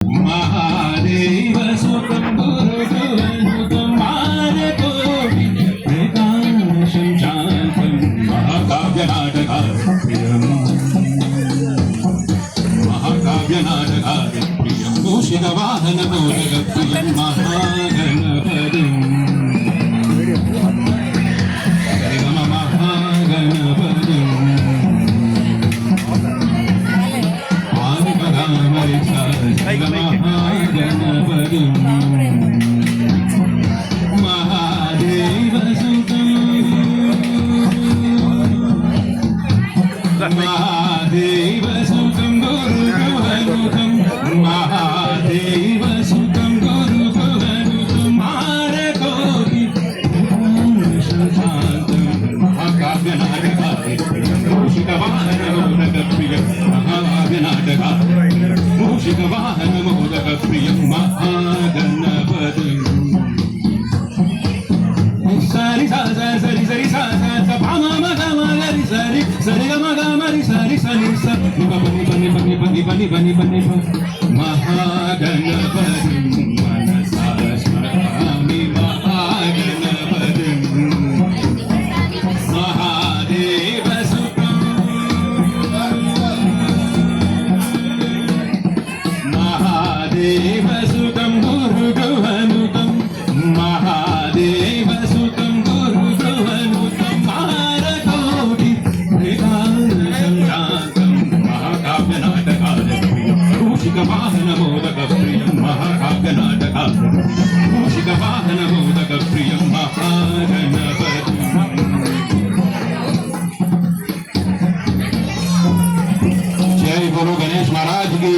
महादेव सुतं गुरुगुहनुतं मानकोटि एकादशं शान्तं महाकाव्यनाटकादि प्रियं मूषिकवाहनमोदकप्रियं महागणपतिम् महादेव सुतं गुरुगुहनुतं महादेव सुतं गुरुगुहनुतं मानकोटि शान्तं महाकाव्यनाटकादि मूषिकवाहनमोदकप्रियं महाकाव्यनाटकादि मूषिकवाहनमोदकप्रियं महागणपतिम् सरि सा सा सरि सरि सा सा सा पा मा मा गा मा गा रि सरि सरि ग मा गा मा रि सरि सनि स नि प नि प नि प नि प नि प नि प नि प नि प महागणपतिं मनसा स्मरामि महागणपतिं महादेव सुतं महादेव सुतं गुरुगुहनुतं महादेव सुतं गुरुगुहनुतं मानकोटि एकादशं शान्तं महाकाव्यनाटकादि मूषिकवाहनमोदकप्रियं महाकाव्यनाटकादि मूषिकवाहनमोदकप्रियं महागणपतिम् जय बोलो गणेश महाराज की।